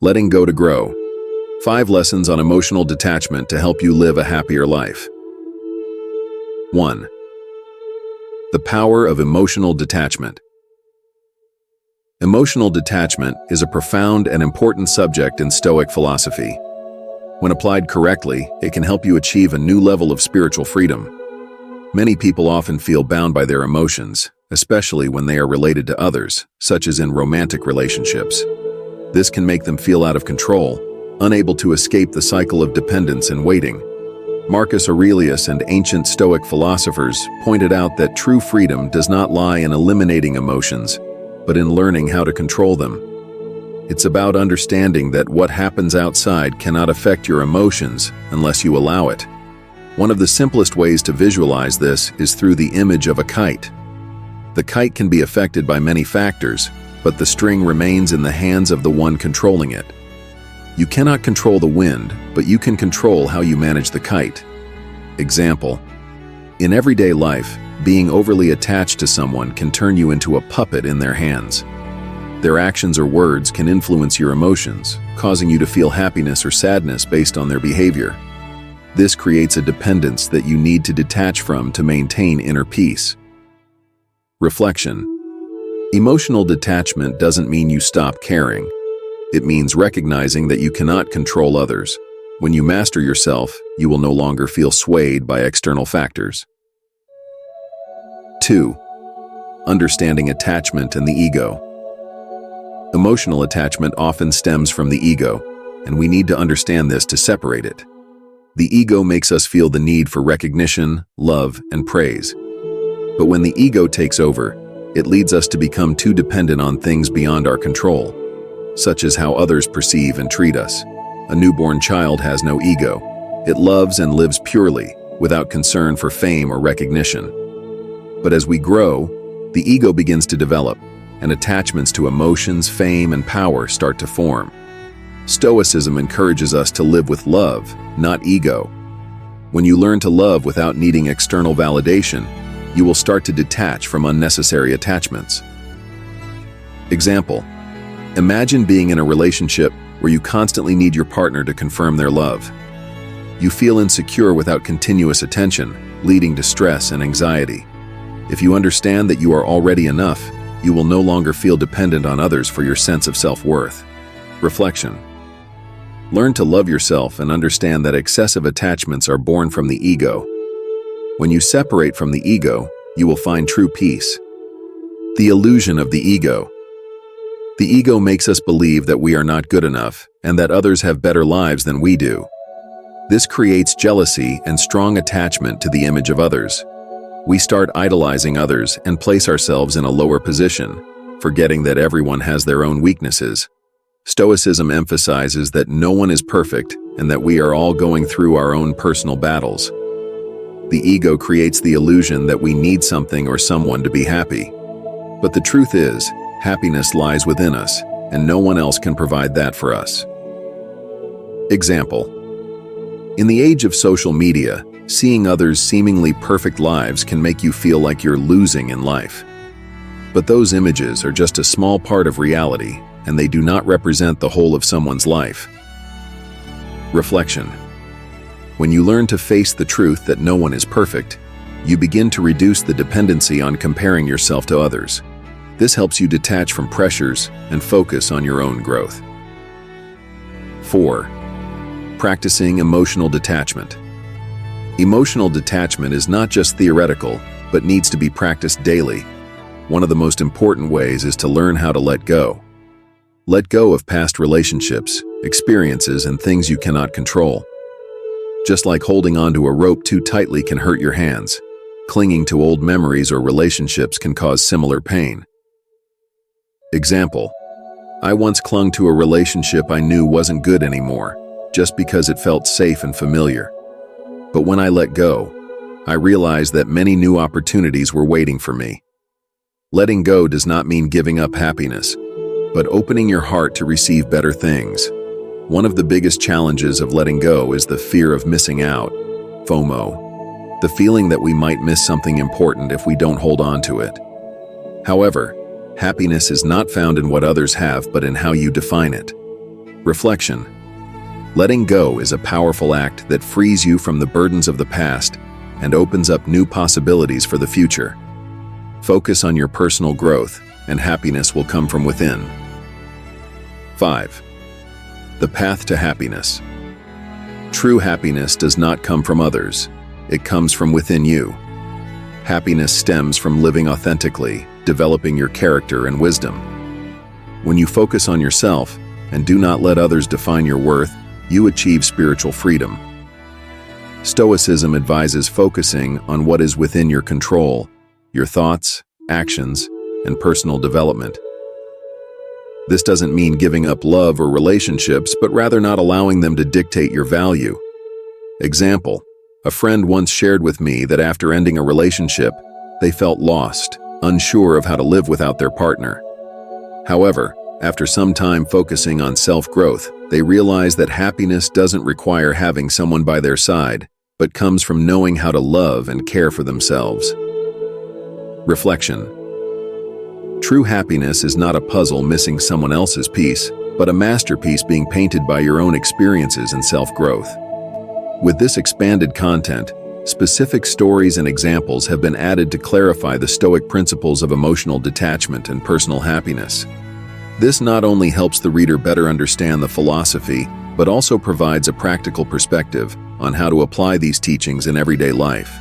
Letting go to grow. 5 lessons on emotional detachment to help you live a happier life. 1. The power of emotional detachment. Emotional detachment is a profound and important subject in Stoic philosophy. When applied correctly, it can help you achieve a new level of spiritual freedom. Many people often feel bound by their emotions, especially when they are related to others, such as in romantic relationships. This can make them feel out of control, unable to escape the cycle of dependence and waiting. Marcus Aurelius and ancient Stoic philosophers pointed out that true freedom does not lie in eliminating emotions, but in learning how to control them. It's about understanding that what happens outside cannot affect your emotions unless you allow it. One of the simplest ways to visualize this is through the image of a kite. The kite can be affected by many factors, but the string remains in the hands of the one controlling it. You cannot control the wind, but you can control how you manage the kite. Example: in everyday life, being overly attached to someone can turn you into a puppet in their hands. Their actions or words can influence your emotions, causing you to feel happiness or sadness based on their behavior. This creates a dependence that you need to detach from to maintain inner peace. Reflection. Emotional detachment doesn't mean you stop caring. It means recognizing that you cannot control others. When you master yourself, you will no longer feel swayed by external factors. 2. Understanding attachment and the ego. Emotional attachment often stems from the ego, and we need to understand this to separate it. The ego makes us feel the need for recognition, love, and praise. But when the ego takes over, it leads us to become too dependent on things beyond our control, such as how others perceive and treat us. A newborn child has no ego. It loves and lives purely, without concern for fame or recognition. But as we grow, the ego begins to develop, and attachments to emotions, fame, and power start to form. Stoicism encourages us to live with love, not ego. When you learn to love without needing external validation, you will start to detach from unnecessary attachments. Example: imagine being in a relationship where you constantly need your partner to confirm their love. You feel insecure without continuous attention, leading to stress and anxiety. If you understand that you are already enough, you will no longer feel dependent on others for your sense of self-worth. Reflection. Learn to love yourself and understand that excessive attachments are born from the ego. When you separate from the ego, you will find true peace. The illusion of the ego. The ego makes us believe that we are not good enough and that others have better lives than we do. This creates jealousy and strong attachment to the image of others. We start idolizing others and place ourselves in a lower position, forgetting that everyone has their own weaknesses. Stoicism emphasizes that no one is perfect and that we are all going through our own personal battles. The ego creates the illusion that we need something or someone to be happy. But the truth is, happiness lies within us, and no one else can provide that for us. Example: in the age of social media, seeing others' seemingly perfect lives can make you feel like you're losing in life. But those images are just a small part of reality, and they do not represent the whole of someone's life. Reflection. When you learn to face the truth that no one is perfect, you begin to reduce the dependency on comparing yourself to others. This helps you detach from pressures and focus on your own growth. 4. Practicing emotional detachment. Emotional detachment is not just theoretical, but needs to be practiced daily. One of the most important ways is to learn how to let go. Let go of past relationships, experiences, and things you cannot control. Just like holding onto a rope too tightly can hurt your hands, clinging to old memories or relationships can cause similar pain. Example: I once clung to a relationship I knew wasn't good anymore, just because it felt safe and familiar. But when I let go, I realized that many new opportunities were waiting for me. Letting go does not mean giving up happiness, but opening your heart to receive better things. One of the biggest challenges of letting go is the fear of missing out, FOMO, the feeling that we might miss something important if we don't hold on to it. However, happiness is not found in what others have, but in how you define it. Reflection. Letting go is a powerful act that frees you from the burdens of the past and opens up new possibilities for the future. Focus on your personal growth, and happiness will come from within. 5. The path to happiness. True happiness does not come from others. It comes from within you. Happiness stems from living authentically, developing your character and wisdom. When you focus on yourself and do not let others define your worth, you achieve spiritual freedom. Stoicism advises focusing on what is within your control, your thoughts, actions, and personal development. This doesn't mean giving up love or relationships, but rather not allowing them to dictate your value. Example, a friend once shared with me that after ending a relationship, they felt lost, unsure of how to live without their partner. However, after some time focusing on self-growth, they realized that happiness doesn't require having someone by their side, but comes from knowing how to love and care for themselves. Reflection. True happiness is not a puzzle missing someone else's piece, but a masterpiece being painted by your own experiences and self-growth. With this expanded content, specific stories and examples have been added to clarify the Stoic principles of emotional detachment and personal happiness. This not only helps the reader better understand the philosophy, but also provides a practical perspective on how to apply these teachings in everyday life.